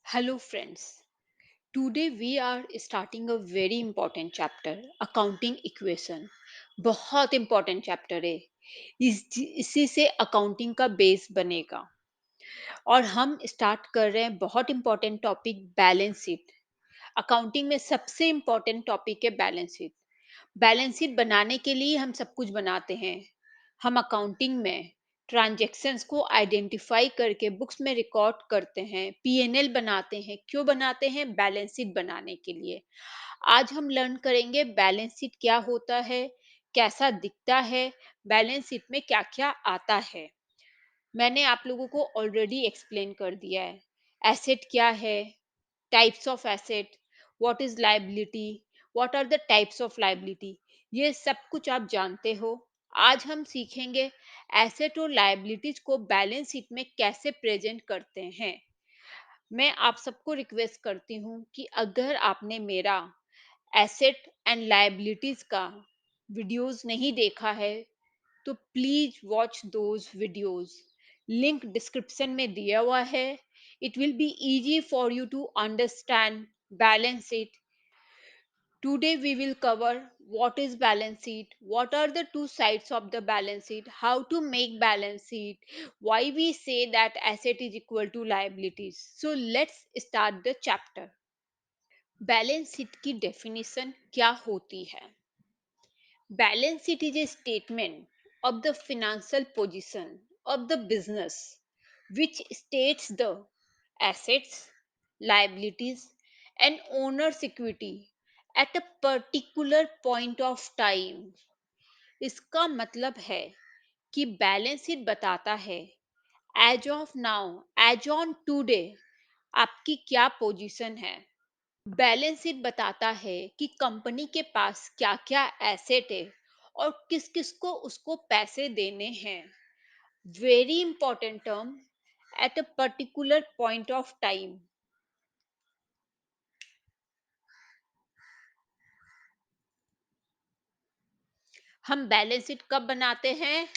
Hello, friends. Today we are starting a very important chapter, accounting equation. बहुत important chapter है. इसी से accounting का base बनेगा. और हम start कर रहे हैं बहुत important topic balance sheet. Accounting में सबसे important topic है balance sheet. बैलेंस शीट बनाने के लिए हम सब कुछ बनाते हैं। हम अकाउंटिंग में ट्रांजैक्शंस को आइडेंटिफाई करके बुक्स में रिकॉर्ड करते हैं, पीएनएल बनाते हैं। क्यों बनाते हैं? बैलेंस शीट बनाने के लिए। आज हम लर्न करेंगे बैलेंस शीट क्या होता है, कैसा दिखता है, बैलेंस शीट में क्या-क्या आता है। मैंने आप लोगों को ऑलरेडी एक्सप्लेन कर दिया है। एसेट क्या है, types of asset, what is liability, what are the types of liability, ये सब कुछ आप जानते हो। आज हम सीखेंगे एसेट और लायबिलिटीज को बैलेंस शीट में कैसे प्रेजेंट करते हैं। मैं आप सबको रिक्वेस्ट करती हूँ कि अगर आपने मेरा एसेट एंड लायबिलिटीज का वीडियोस नहीं देखा है तो please watch those videos. Link description में दिया हुआ है। It will be easy for you to understand balance sheet. Today we will cover what is balance sheet, what are the two sides of the balance sheet, how to make balance sheet, why we say that asset is equal to liabilities. So let's start the chapter. Balance sheet की definition क्या होती है? Balance sheet is a statement of the financial position of the business which states the assets, liabilities, and owner's equity at a particular point of time. इसका मतलब है कि balance sheet बताता है as of now, as on today आपकी क्या position है। Balance sheet बताता है कि कंपनी के पास क्या क्या एसेट है और किस किस को उसको पैसे देने हैं। Very important term, at a particular point of time. हम बैलेंस शीट कब बनाते हैं?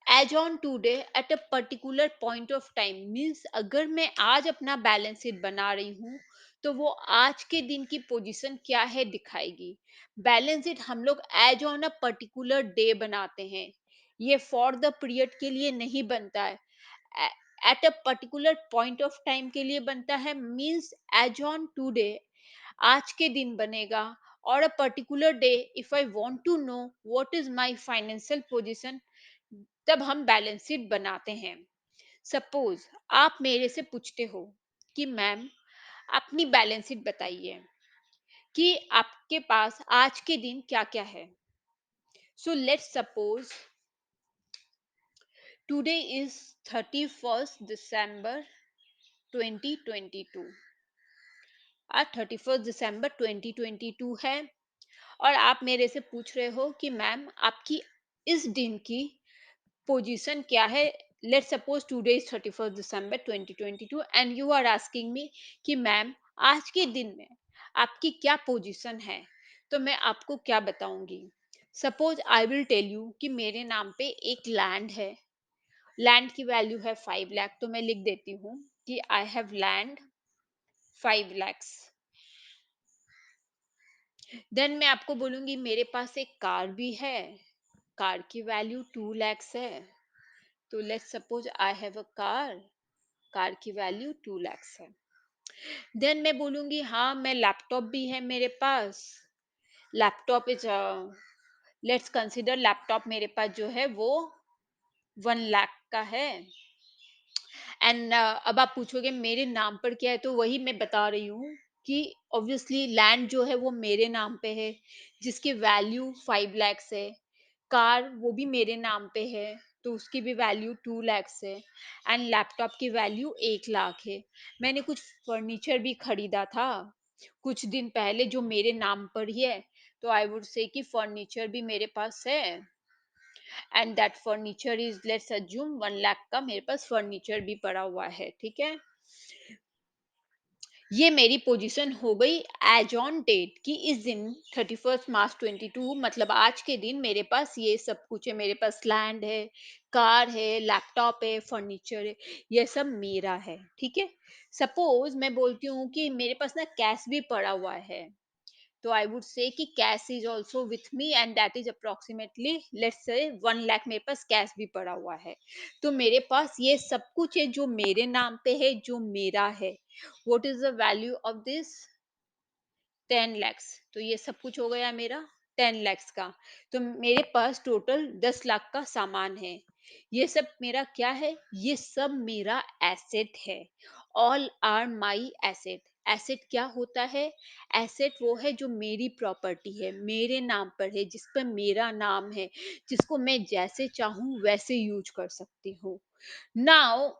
As on today at a particular point of time means अगर मैं आज अपना बैलेंस शीट बना रही हूँ तो वो आज के दिन की पोजीशन क्या है दिखाएगी। बैलेंस शीट हम लोग as on a particular day बनाते हैं। ये फॉर द पीरियड के लिए नहीं बनता है, at a particular point of time के लिए बनता है। मीन्स एज ऑन टूडे आज के दिन बनेगा। और a particular day if I want to know what is my financial position, तब हम बैलेंस शीट बनाते हैं। सपोज आप मेरे से पूछते हो कि मैम अपनी बैलेंस शीट बताइए कि आपके पास आज के दिन क्या क्या है। So let's suppose today is 31 December 2022। आज 31 दिसंबर 2022 है और आप मेरे से पूछ रहे हो कि मैम आपकी इस दिन की पोजीशन क्या है। Let's suppose today is 31 December 2022 and you are asking me कि मैम आज के दिन में आपकी क्या पोजीशन है। तो मैं आपको क्या बताऊंगी? Suppose I will tell you कि मेरे नाम पे एक लैंड है। लैंड की वैल्यू है 5 लाख, तो मैं लिख देती हूँ कि I have land 5 lakhs। Then मैं आपको बोलूंगी मेरे पास एक कार भी है, कार की वैल्यू 2 lakhs है। तो let's suppose I have a car, car की वैल्यू 2 lakhs है। देन मैं बोलूंगी हाँ मैं लैपटॉप भी है मेरे पास। Laptop is, let's consider laptop मेरे पास जो है वो 1 लाख का है। एंड अब आप पूछोगे मेरे नाम पर क्या है, तो वही मैं बता रही हूँ कि ऑब्वियसली लैंड जो है वो मेरे नाम पे है जिसकी वैल्यू 5 lakhs है। कार वो भी मेरे नाम पे है तो उसकी भी वैल्यू 2 lakhs है। एंड लैपटॉप की वैल्यू 1 लाख है। मैंने कुछ फर्नीचर भी खरीदा था कुछ दिन पहले जो मेरे नाम पर ही है, तो आई वुड से कि फर्नीचर भी मेरे पास है। And that furniture is, let's assume 1 lakh का मेरे पास फर्नीचर भी पड़ा हुआ है। ठीक है, ये मेरी पोजीशन हो गई एज ऑन डेट कि इस दिन 31 मार्च 22, मतलब आज के दिन मेरे पास ये सब कुछ है। मेरे पास लैंड है, कार है, लैपटॉप है, फर्नीचर है, ये सब मेरा है। ठीक है। सपोज मैं बोलती हूँ कि मेरे पास ना कैश भी पड़ा हुआ है, तो आई वुड से कि cash is also with me and that is approximately, let's say 1 lakh मेरे पास कैश भी पड़ा हुआ है। तो मेरे पास ये सब कुछ है जो मेरे नाम पे है, जो मेरा है। What is the value of this? 10 lakhs। तो ये सब कुछ हो गया मेरा 10 lakhs का। तो मेरे पास टोटल 10 लाख का सामान है। ये सब मेरा क्या है? ये सब मेरा एसेट है। All are my asset. Asset क्या होता है? एसेट वो है जो मेरी प्रॉपर्टी है, मेरे नाम पर है, जिस पर मेरा नाम है, जिसको मैं जैसे चाहूं वैसे यूज कर सकती हूँ। Now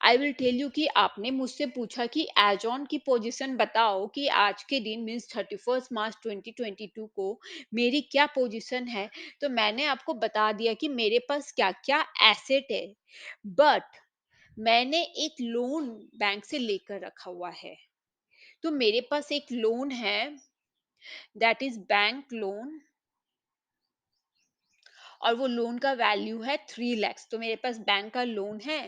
I will tell you कि आपने मुझसे पूछा कि एज ऑन की पोजीशन बताओ कि आज के दिन मीन्स 31 मार्च 2022 को मेरी क्या पोजीशन है। तो मैंने आपको बता दिया कि मेरे पास क्या क्या एसेट है। बट मैंने एक लोन बैंक से लेकर रखा हुआ है। तो मेरे पास एक लोन है, दैट इज बैंक लोन, और वो लोन का वैल्यू है 3 lakhs। तो मेरे पास बैंक का लोन है,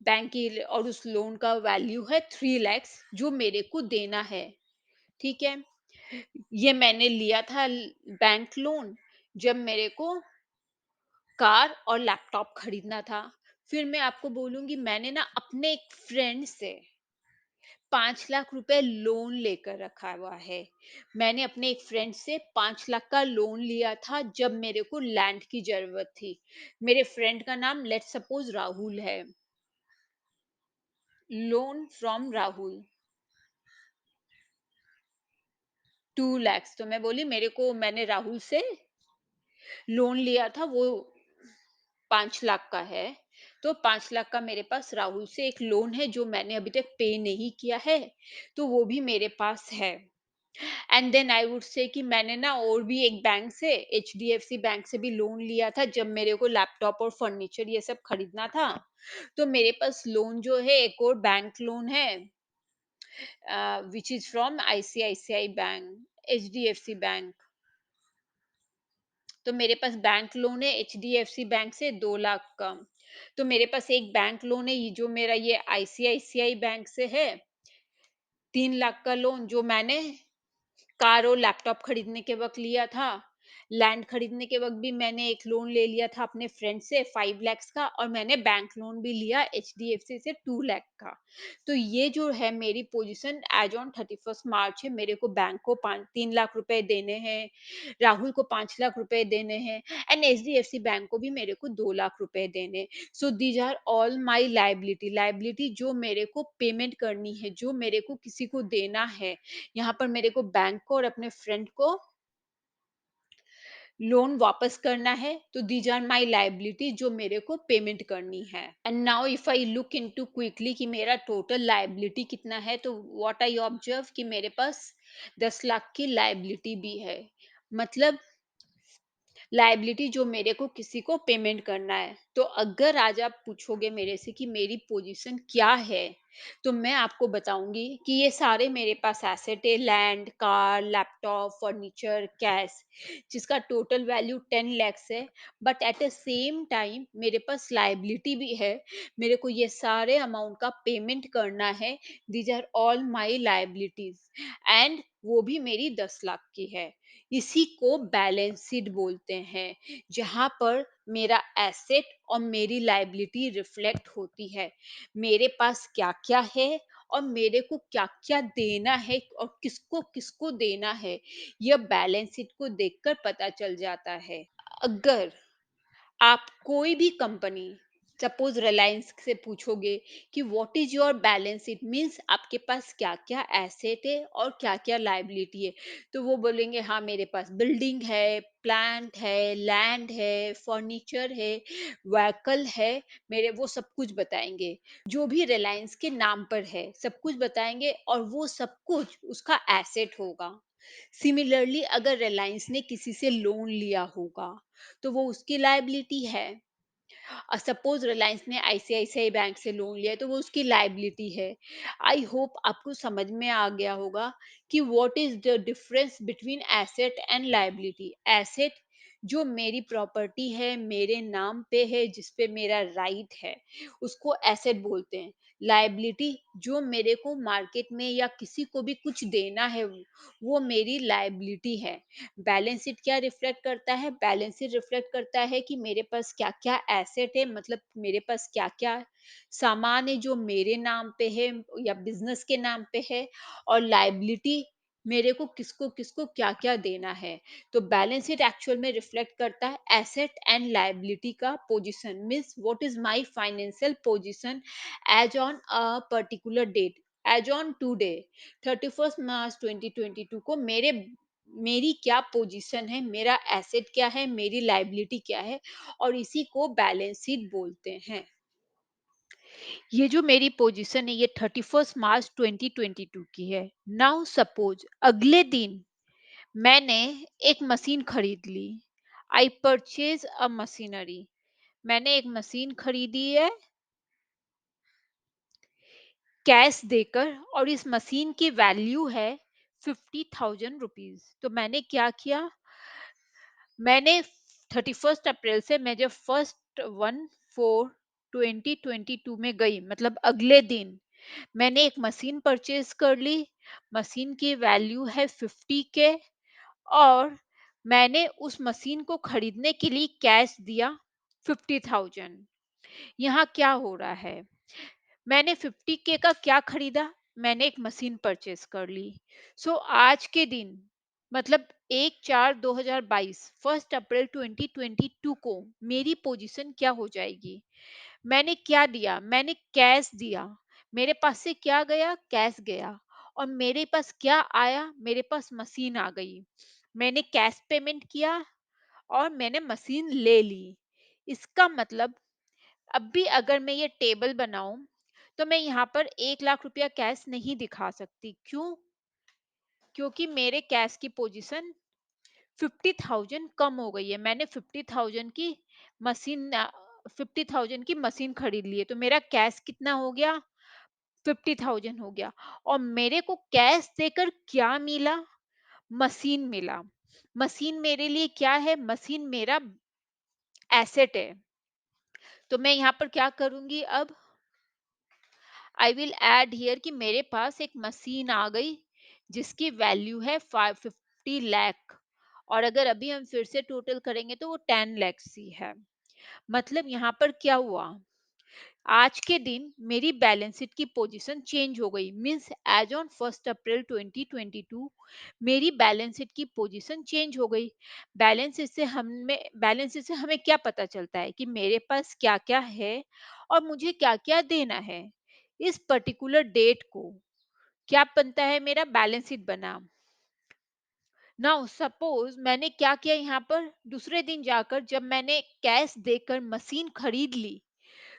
बैंक की, और उस लोन का वैल्यू है 3 lakhs जो मेरे को देना है। ठीक है। ये मैंने लिया था बैंक लोन जब मेरे को कार और लैपटॉप खरीदना था। फिर मैं आपको बोलूंगी मैंने ना अपने एक फ्रेंड से 5 लाख रुपए लोन लेकर रखा हुआ है। मैंने अपने एक फ्रेंड से 5 लाख का लोन लिया था जब मेरे को लैंड की जरूरत थी। मेरे फ्रेंड का नाम लेट सपोज राहुल है। Loan from Rahul 2 lakhs। तो मैं बोली मेरे को, मैंने राहुल से लोन लिया था, वो 5 लाख का है। तो 5 लाख का मेरे पास राहुल से एक लोन है जो मैंने अभी तक पे नहीं किया है। तो वो भी मेरे पास है। And then I would say कि मैंने ना और भी एक बैंक से, एचडीएफसी बैंक से भी लोन लिया था जब मेरे को लैपटॉप और फर्नीचर ये सब खरीदना था। तो मेरे पास लोन जो है एक और बैंक लोन है, which is from ICICI bank, HDFC bank. तो मेरे पास बैंक लोन है एचडीएफसी बैंक से 2 लाख का। तो मेरे पास एक बैंक लोन है, ये जो मेरा ये आईसीआईसीआई बैंक से है, 3 लाख का लोन जो मैंने कार और लैपटॉप खरीदने के वक़्त लिया था। लैंड खरीदने के वक़्त भी मैंने एक लोन ले लिया था अपने फ्रेंड से 5 लैक्स का, और मैंने बैंक लोन भी लिया एचडीएफसी से 2 लाख का। तो ये जो है मेरी पोज़ीशन एज़ ऑन 31st मार्च है। मेरे को बैंक को 5 3 लाख रुपए देने हैं, राहुल को 5 लाख रुपए देने हैं, एंड एचडीएफसी बैंक को भी मेरे को 2 लाख रुपए देने। So these are all my liability. Liability जो मेरे को पेमेंट करनी है, जो मेरे को किसी को देना है। यहाँ पर मेरे को बैंक को और अपने फ्रेंड को लोन वापस करना है। तो दीज आर माय लायबिलिटी जो मेरे को पेमेंट करनी है। And now if I look into quickly कि मेरा टोटल लायबिलिटी कितना है, तो व्हाट आई ऑब्जर्व कि मेरे पास 10 लाख की लायबिलिटी भी है। मतलब लायबिलिटी जो मेरे को किसी को पेमेंट करना है। तो अगर आज आप पूछोगे मेरे से कि मेरी पोजीशन क्या है, तो मैं आपको बताऊंगी कि ये सारे मेरे पास एसेट है, land, car, laptop, furniture, cash, जिसका टोटल वैल्यू 10 lakhs है। But at the same time मेरे पास लायबिलिटी भी है, मेरे को ये सारे अमाउंट का पेमेंट करना है। These are all my liabilities, and वो भी मेरी 10 लाख की है। इसी को बैलेंस शीट बोलते हैं, जहां पर मेरा एसेट और मेरी लायबिलिटी रिफ्लेक्ट होती है। मेरे पास क्या-क्या है और मेरे को क्या-क्या देना है और किसको-किसको देना है, यह बैलेंस शीट को देखकर पता चल जाता है। अगर आप कोई भी कंपनी, सपोज रिलायंस से पूछोगे कि what is your balance sheet, means आपके पास क्या क्या एसेट है और क्या क्या लायबिलिटी है, तो वो बोलेंगे हाँ मेरे पास बिल्डिंग है, प्लांट है, लैंड है, फर्नीचर है, व्हीकल है। मेरे वो सब कुछ बताएंगे, जो भी रिलायंस के नाम पर है सब कुछ बताएंगे, और वो सब कुछ उसका एसेट होगा। सिमिलरली अगर रिलायंस ने किसी से लोन लिया होगा, तो वो उसकी लायबिलिटी है। सपोज रिलायंस ने आईसीआईसीआई बैंक से लोन लिया है तो वो उसकी लायबिलिटी है। आई होप आपको समझ में आ गया होगा कि what is the difference between asset and liability. Asset जो मेरी प्रॉपर्टी है, मेरे नाम पे है, जिस पे मेरा राइट है, उसको एसेट बोलते हैं। लायबिलिटी जो मेरे को मार्केट में या किसी को भी कुछ देना है, वो मेरी लायबिलिटी है। बैलेंस शीट क्या रिफ्लेक्ट करता है? बैलेंस शीट रिफ्लेक्ट करता है कि मेरे पास क्या-क्या एसेट है, मतलब मेरे पास क्या-क्या सामान है जो मेरे नाम पे है या बिज़नेस के नाम पे है, और लायबिलिटी मेरे को किसको क्या-क्या देना है। तो बैलेंस शीट एक्चुअल में रिफ्लेक्ट करता है एसेट एंड लायबिलिटी का position, means what is my financial position as on a particular date. As on today 31st March 2022 को मेरी क्या पोजीशन है, मेरा एसेट क्या है, मेरी लायबिलिटी क्या है, और इसी को बैलेंस शीट बोलते हैं। ये जो मेरी पोजीशन है ये 31st मार्च 2022 की है। नाउ सपोज अगले दिन मैंने एक मशीन खरीद ली। I purchase a machinery. मैंने एक मशीन खरीदी है कैश देकर, और इस मशीन की वैल्यू है 50,000 रुपीज। तो मैंने क्या किया, मैंने 31 अप्रैल से, मैं जब फर्स्ट 1/4/2022 में गई, मतलब अगले दिन मैंने एक मशीन परचेज कर ली। मशीन की वैल्यू है 50 के, और मैंने उस मशीन को खरीदने के लिए कैश दिया 50,000। यहाँ क्या हो रहा है, मैंने 50 के का क्या खरीदा, मैंने एक मशीन परचेज कर ली। सो आज के दिन, मतलब 1/4/2022, 1 अप्रैल 2022 को मेरी पोजीशन क्या हो जाएगी। मैंने क्या दिया, मैंने कैश दिया। मेरे पास से क्या गया, कैश गया। और मेरे पास क्या आया, मेरे पास मशीन आ गई। मैंने कैश पेमेंट किया और मैंने मशीन ले ली। इसका मतलब अब भी अगर मैं ये टेबल बनाऊं तो मैं यहाँ पर 1 लाख रुपया कैश नहीं दिखा सकती। क्यों? क्योंकि मेरे कैश की पोजीशन 50,000 कम हो गई है। मैंने 50,000 की मशीन खरीद ली है, तो मेरा कैश कितना हो गया, 50,000 हो गया। और मेरे को कैश देकर क्या मिला, मशीन मिला। मशीन मेरे लिए क्या है, मशीन मेरा एसेट है। तो मैं यहाँ पर क्या करूंगी, अब आई विल ऐड हियर कि मेरे पास एक मशीन आ गई जिसकी वैल्यू है 550 लाख, और अगर अभी हम फिर से टोटल करेंगे तो वो 10 लाख ही है। मतलब यहाँ पर क्या हुआ, आज के दिन मेरी बैलेंस शीट की पोजीशन चेंज हो गई। मींस एज ऑन 1 अप्रैल 2022 मेरी बैलेंस शीट की पोजीशन चेंज हो गई। बैलेंस शीट से हमें क्या पता चलता है कि मेरे पास क्या क्या है और मुझे क्या क्या देना है। इस पर्टिकुलर डेट को क्या बनता है, मेरा बैलेंस शीट बना। नाउ सपोज मैंने क्या किया, यहाँ पर दूसरे दिन जाकर जब मैंने कैश देकर मशीन खरीद ली,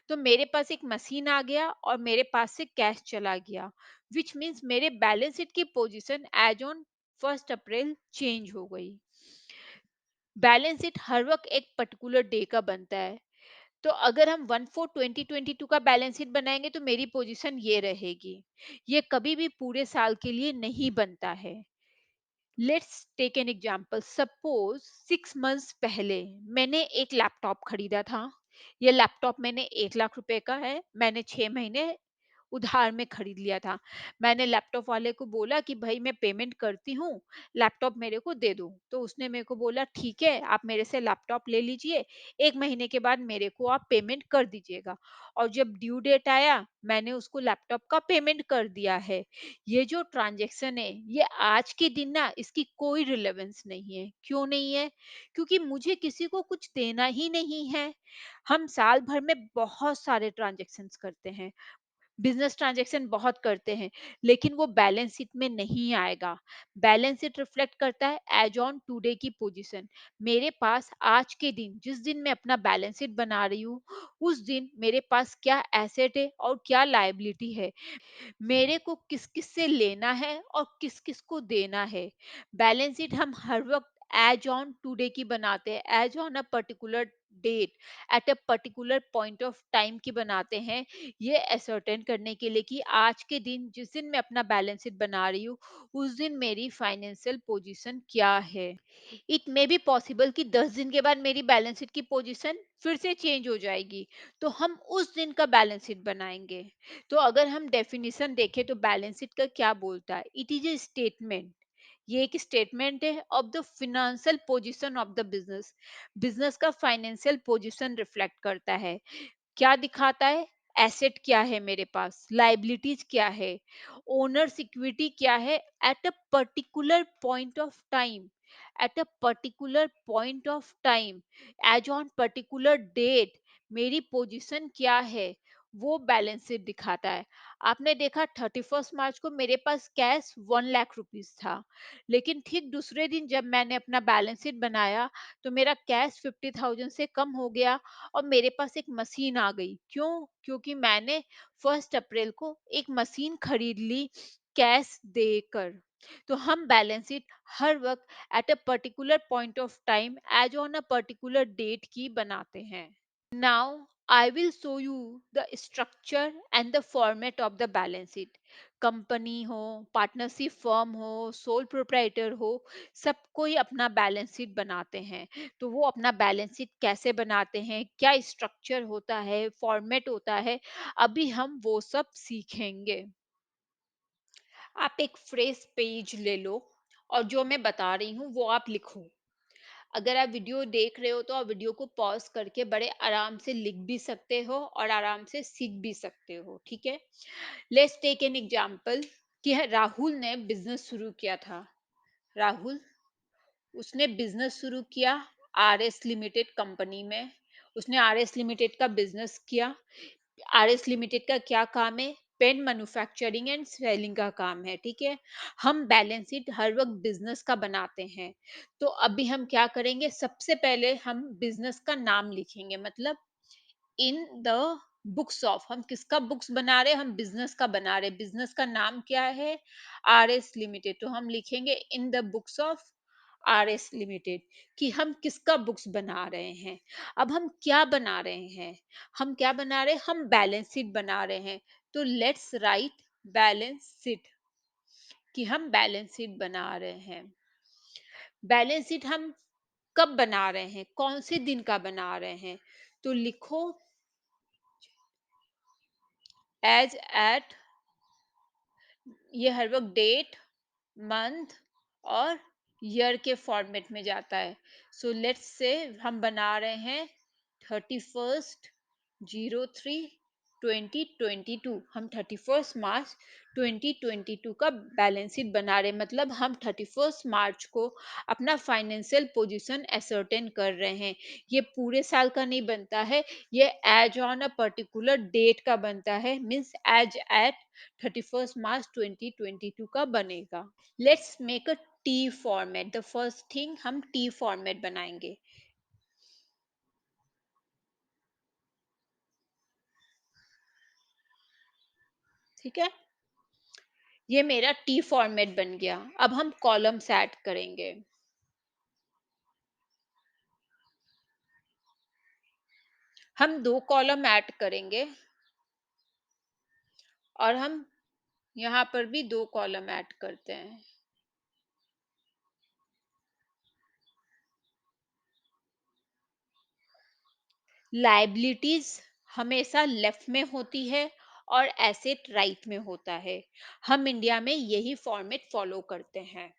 तो मेरे पास एक मशीन आ गया और मेरे पास से कैश चला गया, विच मीन्स मेरे बैलेंस शीट की position as on 1 April change हो गई। बैलेंस शीट हर वक्त एक पर्टिकुलर डे का बनता है। तो अगर हम 1/4/2022 का बैलेंस शीट बनाएंगे तो मेरी पोजीशन ये रहेगी। ये कभी भी पूरे साल के लिए नहीं बनता है। Let's take an example. Suppose 6 months पहले मैंने एक लैपटॉप खरीदा था। ये लैपटॉप मैंने 1 लाख रुपए का है, मैंने 6 महीने उधार में खरीद लिया था। मैंने लैपटॉप वाले को बोला कि भाई मैं पेमेंट करती हूँ, लैपटॉप मेरे को दे दो। तो उसने मेरे को बोला ठीक है, आप मेरे से लैपटॉप ले लीजिए, 1 महीने के बाद मेरे को आप पेमेंट कर दीजिएगा। और जब ड्यू डेट आया मैंने उसको लैपटॉप का पेमेंट कर दिया है। ये जो ट्रांजेक्शन है ये आज के दिन ना इसकी कोई रिलेवेंस नहीं है। क्यों नहीं है? क्योंकि मुझे किसी को कुछ देना ही नहीं है। हम साल भर में बहुत सारे ट्रांजेक्शन्स करते हैं, बिजनेस ट्रांजैक्शन बहुत करते हैं, लेकिन वो बैलेंस शीट में नहीं आएगा। बैलेंस शीट रिफ्लेक्ट करता है एज ऑन टुडे की पोजीशन। मेरे पास आज के दिन, जिस दिन मैं अपना बैलेंस शीट बना रही हूँ, उस दिन मेरे पास क्या एसेट है और क्या लायबिलिटी है, मेरे को किस किस से लेना है और किस किस को देना है। बैलेंस शीट हम हर वक्त एज ऑन टुडे की बनाते हैं, as on a particular date, at a particular point of time की बनाते हैं, ये असर्टेन करने के लिए कि आज के दिन, जिस दिन मैं अपना बैलेंस शीट बना रही हूँ, उस दिन मेरी फाइनेंशियल पोजीशन क्या है। इट मे बी पॉसिबल कि 10 दिन के बाद मेरी बैलेंस शीट की पोजीशन फिर से चेंज हो जाएगी, तो हम उस दिन का बैलेंस शीट बनाएंगे। तो अगर हम डेफिनेशन देखें तो बैलेंस शीट का क्या बोलता है, इट इज ए स्टेटमेंट, ये एक स्टेटमेंट है of the financial position of the business, business का फाइनेंशियल पोजीशन रिफ्लेक्ट करता है। क्या दिखाता है, एसेट क्या है मेरे पास, लाइबिलिटीज क्या है, ओनर्स इक्विटी क्या है, at a particular point of time, at a particular point of time, as on particular date, मेरी पोजीशन क्या है, वो बैलेंस शीट दिखाता है। आपने देखा 31 मार्च को मेरे पास कैश 1 लाख रुपीज था, लेकिन ठीक दूसरे दिन जब मैंने अपना बैलेंस शीट बनाया तो मेरा कैश 50,000 से कम हो गया और मेरे पास एक मशीन आ गई। क्यों? क्योंकि मैंने 1 अप्रैल को एक मशीन खरीद ली कैश देकर। तो हम बैलेंस शीट हर वक्त at a particular point of time, as on a particular date की बनाते हैं। Now I will show you the structure and the format of the balance sheet. Company हो, पार्टनरशिप फर्म हो, सोल प्रोप्राइटर हो, सब कोई अपना बैलेंस शीट बनाते हैं। तो वो अपना बैलेंस शीट कैसे बनाते हैं, क्या स्ट्रक्चर होता है, फॉर्मेट होता है, अभी हम वो सब सीखेंगे। आप एक फ्रेश पेज ले लो और जो मैं बता रही हूँ वो आप लिखो। अगर आप वीडियो देख रहे हो तो आप वीडियो को पॉज करके बड़े आराम से लिख भी सकते हो और आराम से सीख भी सकते हो, ठीक है। लेट्स टेक एन एग्जांपल कि राहुल ने बिजनेस शुरू किया था। राहुल, उसने बिजनेस शुरू किया आर एस लिमिटेड कंपनी में। उसने आर एस लिमिटेड का बिजनेस किया। आर एस लिमिटेड का क्या काम है, पेन मैन्युफैक्चरिंग एंड सेलिंग का काम है, ठीक है। हम बैलेंस शीट हर वक्त बिजनेस का बनाते हैं। तो अभी हम क्या करेंगे, सबसे पहले हम बिजनेस का नाम लिखेंगे, मतलब इन द बुक्स ऑफ, हम किसका बुक्स बना रहे हैं, हम बिजनेस का बना रहे हैं। बिजनेस का नाम क्या है, आर एस लिमिटेड, तो हम लिखेंगे in the books of R S limited, कि हम किसका बुक्स बना रहे हैं। अब हम क्या बना रहे हैं, हम क्या बना रहे हैं, हम बैलेंस शीट बना रहे हैं। तो लेट्स राइट बैलेंस शीट, कि हम बैलेंस शीट बना रहे हैं। बैलेंस शीट हम कब बना रहे हैं, कौन से दिन का बना रहे हैं, तो लिखो एज एट, ये हर वक्त डेट, मंथ और ईयर के फॉर्मेट में जाता है। सो लेट्स से हम बना रहे हैं 31/03/2022, हम 31 मार्च 2022 का बैलेंस शीट बना रहे हैं। मतलब हम 31 मार्च को अपना फाइनेंशियल पोजीशन असर्टेन कर रहे हैं। ये पूरे साल का नहीं बनता है, ये as on a particular date का बनता है, मीन्स एज एट 31 मार्च 2022 का बनेगा। Let's make a T format, the first thing हम टी फॉर्मेट बनाएंगे, ठीक है। ये मेरा टी फॉर्मेट बन गया। अब हम कॉलम्स ऐड करेंगे। हम 2 कॉलम ऐड करेंगे और हम यहाँ पर भी 2 कॉलम ऐड करते हैं। लाइबिलिटीज हमेशा लेफ्ट में होती है और एसेट राइट में होता है। हम इंडिया में यही फॉर्मेट फॉलो करते हैं।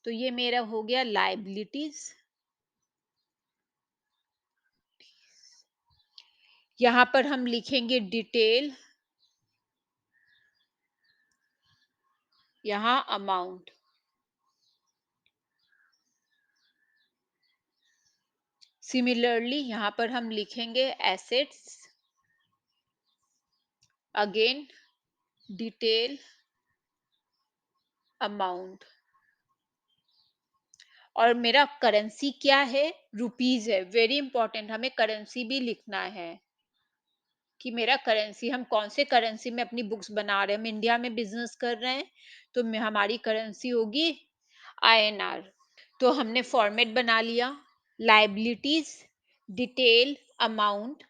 तो ये मेरा हो गया लाइबिलिटीज। यहाँ पर हम लिखेंगे डिटेल, यहाँ अमाउंट। सिमिलरली यहाँ पर हम लिखेंगे एसेट्स, अगेन डिटेल, अमाउंट। और मेरा करेंसी क्या है, रुपीज है। वेरी इंपॉर्टेंट, हमें करेंसी भी लिखना है कि मेरा करेंसी, हम कौन से करेंसी में अपनी बुक्स बना रहे हैं। हम इंडिया में बिजनेस कर रहे हैं तो हमारी करेंसी होगी आईएनआर। तो हमने फॉर्मेट बना लिया। Liabilities detail amount,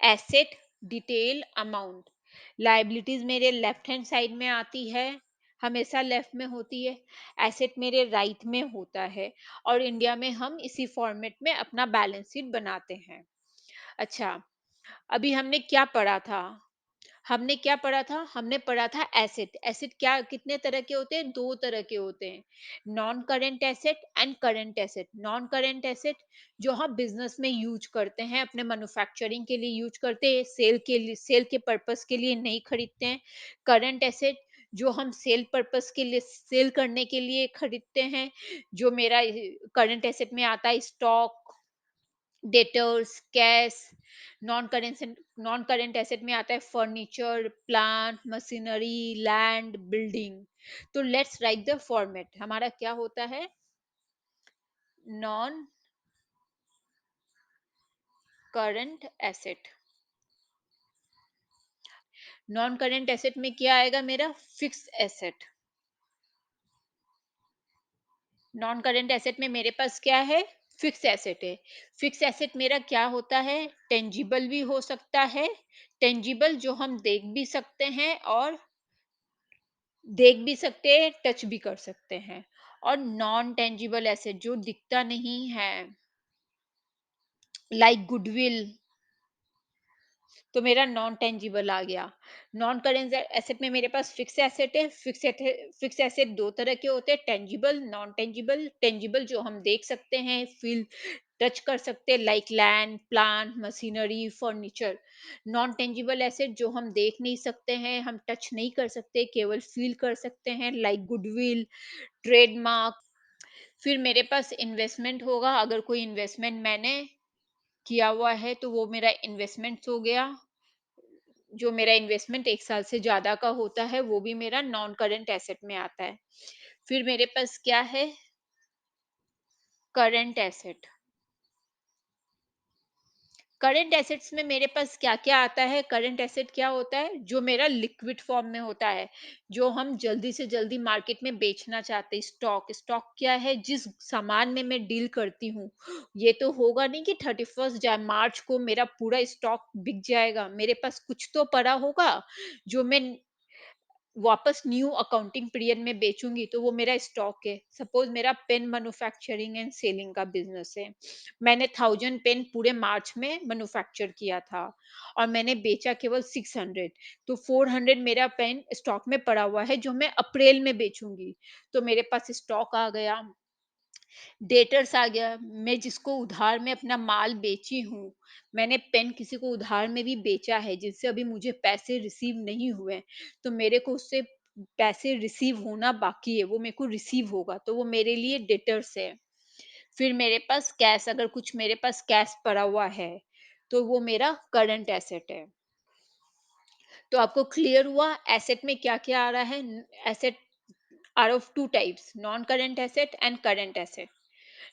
asset detail amount. Liabilities मेरे लेफ्ट हैंड साइड में आती है, हमेशा लेफ्ट में होती है। एसेट मेरे राइट में होता है। और इंडिया में हम इसी फॉर्मेट में अपना बैलेंस शीट बनाते हैं। अच्छा, अभी हमने क्या पढ़ा था? हमने क्या पढ़ा था? हमने पढ़ा था एसेट। एसेट क्या कितने तरह के होते हैं? 2 तरह के होते हैं। Non current asset and current asset. Non current asset जो हम बिज़नेस में यूज़ करते हैं, अपने मैन्युफैक्चरिंग के लिए यूज़ करते हैं, सेल के पर्पस के लिए नहीं खरीदते हैं। करंट एसेट जो हम सेल करने के लिए खरीदते हैं, जो मेरा करंट एसेट में आता है stock, debtors, cash. Non current asset में आता है furniture, plant, machinery, land, building. तो लेट्स राइट द फॉर्मेट। हमारा क्या होता है? Non current asset. Non current asset में क्या आएगा मेरा? Fix asset. Non current asset में मेरे पास क्या है? फिक्स एसेट है। फिक्स एसेट मेरा क्या होता है? टेंजिबल भी हो सकता है। टेंजिबल जो हम देख भी सकते हैं, टच भी कर सकते हैं। और नॉन टेंजिबल एसेट जो दिखता नहीं है, लाइक गुडविल, तो मेरा नॉन टेंजिबल आ गया। नॉन करेंट एसेट में मेरे पास फिक्स एसेट दो तरह के होते हैं, टेंजिबल, नॉन टेंजिबल। टेंजिबल जो हम देख सकते हैं, फील, टच कर सकते हैं, like land, plant, machinery, furniture. Non tangible asset जो हम देख नहीं सकते हैं, हम टच नहीं कर सकते, केवल फील कर सकते हैं, लाइक गुडविल, ट्रेडमार्क। फिर मेरे पास इन्वेस्टमेंट होगा। अगर कोई इन्वेस्टमेंट मैंने किया हुआ है तो वो मेरा इन्वेस्टमेंट्स हो गया। जो मेरा इन्वेस्टमेंट 1 साल से ज़्यादा का होता है, वो भी मेरा नॉन करंट एसेट में आता है। फिर मेरे पास क्या है? Current asset. करंट एसेट्स में मेरे पास क्या-क्या आता है? करंट एसेट क्या होता है? जो मेरा लिक्विड फॉर्म में होता है, जो हम जल्दी से जल्दी मार्केट में बेचना चाहते हैं, स्टॉक। स्टॉक क्या है? जिस सामान में मैं डील करती हूँ, ये तो होगा नहीं कि 31 मार्च को मेरा पूरा स्टॉक बिक जाएगा। मेरे पास कुछ तो पड़ा होगा, जो मैं वापस न्यू अकाउंटिंग पीरियड में बेचूंगी, तो वो मेरा स्टॉक है। सपोज मेरा पेन मैन्युफैक्चरिंग एंड सेलिंग का बिजनेस है। मैंने 1000 पेन पूरे मार्च में मैन्युफैक्चर किया था और मैंने बेचा केवल 600। तो 400 मेरा पेन स्टॉक में पड़ा हुआ है, जो मैं अप्रैल में बेचूंगी। तो मेरे पास स्टॉक आ गया। डेटर्स आ गया। मैं जिसको उधार में अपना माल बेची हूँ, मैंने पेन किसी को उधार में भी बेचा है, जिससे अभी मुझे पैसे रिसीव नहीं हुए, तो मेरे को उससे पैसे रिसीव होना बाकी है, वो मेरे को रिसीव होगा, तो वो मेरे लिए डेटर्स है। फिर मेरे पास कैश, अगर कुछ मेरे पास कैश पड़ा हुआ है, तो वो मेरा करंट एसेट है। तो आपको क्लियर हुआ एसेट में क्या-क्या आ रहा है? Asset are of 2 types, non current asset and current asset.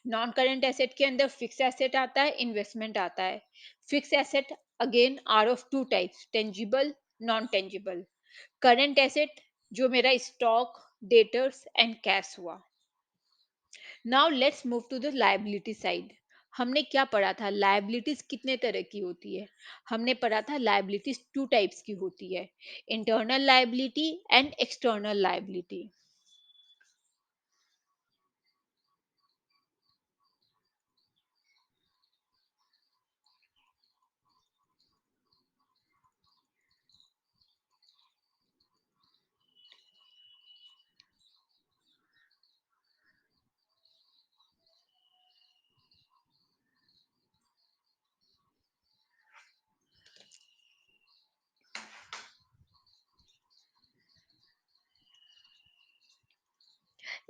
Non current asset के अंदर फिक्स एसेट आता है, इन्वेस्टमेंट आता है। Fix asset again are of two types, tangible, non tangible. Current asset जो मेरा स्टॉक, डेटर्स एंड कैश हुआ। Now let's move to the liability side. हमने क्या पढ़ा था? लायबिलिटीज कितने तरह की होती है? हमने पढ़ा था लायबिलिटीज 2 टाइप्स की होती है, internal liability and external liability.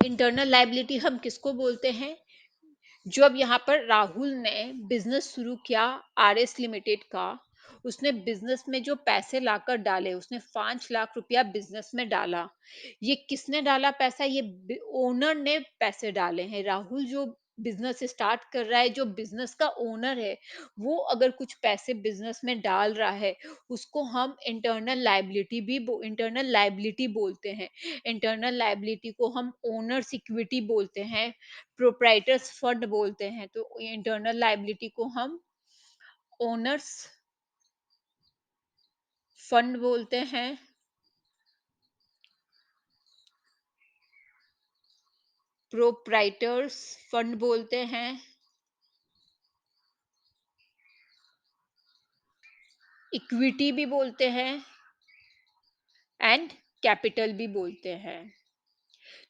Internal liability हम किसको बोलते हैं? जब यहाँ पर राहुल ने बिजनेस शुरू किया, आरएस लिमिटेड का, उसने बिजनेस में जो पैसे लाकर डाले, उसने 5 लाख रुपया बिजनेस में डाला। ये किसने डाला पैसा? ये ओनर ने पैसे डाले हैं। राहुल जो बिजनेस स्टार्ट कर रहा है, जो बिजनेस का ओनर है, वो अगर कुछ पैसे बिजनेस में डाल रहा है, उसको हम इंटरनल लायबिलिटी बोलते हैं। इंटरनल लायबिलिटी को हम ओनर्स इक्विटी बोलते हैं, प्रोप्राइटर्स फंड बोलते हैं। तो इंटरनल लायबिलिटी को हम ओनर्स फंड बोलते हैं, प्रोप्राइटर्स फंड बोलते हैं, इक्विटी भी बोलते हैं एंड कैपिटल भी बोलते हैं।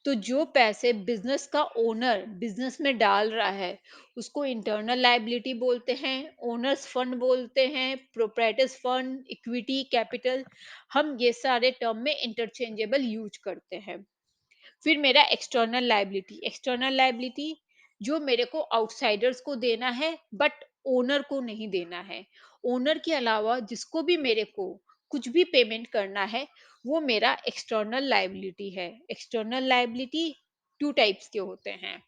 तो जो पैसे बिजनेस का ओनर बिजनेस में डाल रहा है, उसको इंटरनल लायबिलिटी बोलते हैं, ओनर्स फंड बोलते हैं, प्रोप्राइटर्स फंड, इक्विटी, कैपिटल। हम ये सारे टर्म में इंटरचेंजेबल यूज करते हैं। फिर मेरा एक्सटर्नल लायबिलिटी जो मेरे को आउटसाइडर्स को देना है, बट ओनर को नहीं देना है। ओनर के अलावा जिसको भी मेरे को कुछ भी पेमेंट करना है, वो मेरा एक्सटर्नल लायबिलिटी है। एक्सटर्नल लायबिलिटी टू टाइप्स के होते हैं,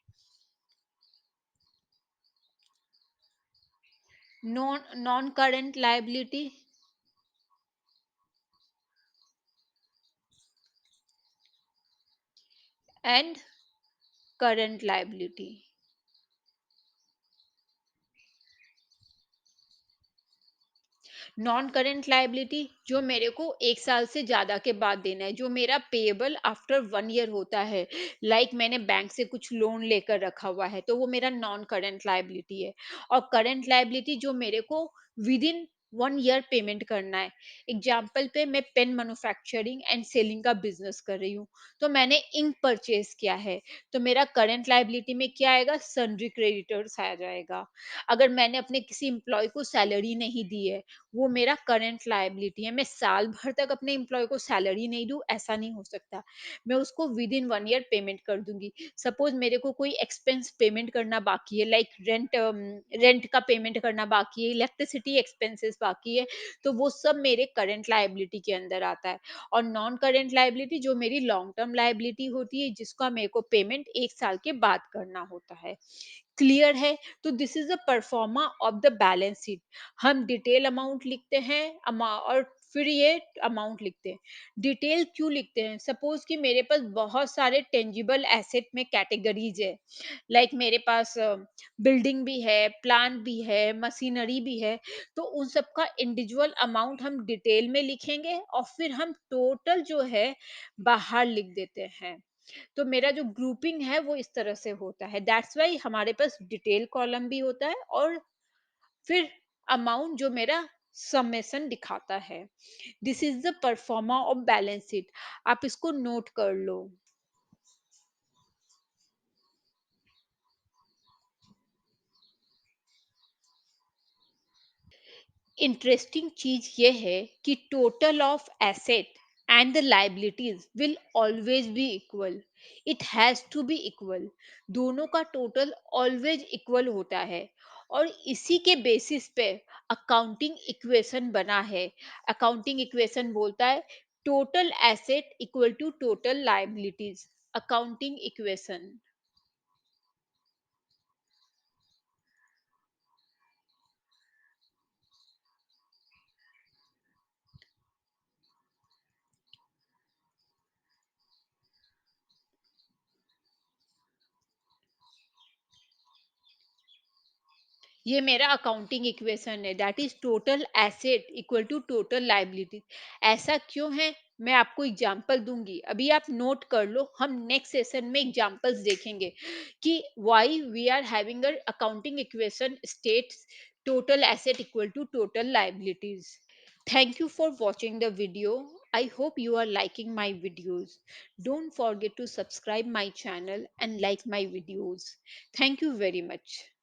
non current liability and current liability. Non current liability जो मेरे को 1 साल से ज्यादा के बाद देना है, जो मेरा पेएबल आफ्टर 1 ईयर होता है। मैंने बैंक से कुछ लोन लेकर रखा हुआ है, तो वो मेरा नॉन करंट लायबिलिटी है। और करंट लायबिलिटी जो मेरे को विद इन 1 ईयर पेमेंट करना है। एग्जाम्पल पे मैं पेन मैन्युफैक्चरिंग एंड सेलिंग का बिजनेस कर रही हूँ, तो मैंने इंक परचेज किया है, तो मेरा करंट लायबिलिटी में क्या आएगा, सन्ड्री क्रेडिटर्स आ जाएगा। अगर मैंने अपने किसी एम्प्लॉय को सैलरी नहीं दी है, वो मेरा करंट लायबिलिटी है। मैं साल भर तक अपने एम्प्लॉय को सैलरी नहीं दूं, ऐसा नहीं हो सकता। मैं उसको विद इन 1 ईयर पेमेंट कर दूंगी। सपोज मेरे को कोई एक्सपेंस पेमेंट करना बाकी है, लाइक रेंट का पेमेंट करना बाकी है, इलेक्ट्रिसिटी एक्सपेंसेस बाकी है, तो वो सब मेरे करंट लायबिलिटी के अंदर आता है। और नॉन करंट लायबिलिटी जो मेरी लॉन्ग टर्म लायबिलिटी होती है, जिसका मेरे को पेमेंट 1 साल के बाद करना होता है। क्लियर है? तो this is the pro forma of the balance sheet. हम डिटेल अमाउंट लिखते हैं, और फिर ये अमाउंट लिखते हैं। डिटेल क्यों लिखते हैं? सपोज कि मेरे पास बहुत सारे टेंजिबल एसेट में कैटेगरीज है, मेरे पास बिल्डिंग भी है, प्लांट भी है, मशीनरी भी है। तो उन सब का इंडिविजुअल अमाउंट हम डिटेल में लिखेंगे, और फिर हम टोटल जो है बाहर लिख देते हैं। तो मेरा जो ग्रुपिंग है वो इस तरह से होता है। दैट्स वाई हमारे पास डिटेल कॉलम भी होता है, और फिर अमाउंट जो मेरा समेशन दिखाता है। This is the pro forma of balance sheet. आप इसको नोट कर लो। इंटरेस्टिंग चीज ये है कि total of asset and the liabilities will always be equal. It has to be equal. दोनों का टोटल ऑलवेज इक्वल होता है, और इसी के बेसिस पे अकाउंटिंग इक्वेशन बना है। अकाउंटिंग इक्वेशन बोलता है total asset equal to total liabilities. Accounting equation. ये मेरा अकाउंटिंग इक्वेशन है, that is total asset equal to total liability. ऐसा क्यों है, मैं आपको एग्जांपल दूंगी, अभी आप नोट कर लो। हम नेक्स्ट सेशन में एग्जांपल्स देखेंगे कि why we are having a accounting equation states total asset equal to total liabilities. Thank you for watching the video. I hope you are liking my videos. Don't forget to subscribe my channel and like my videos. Thank you very much.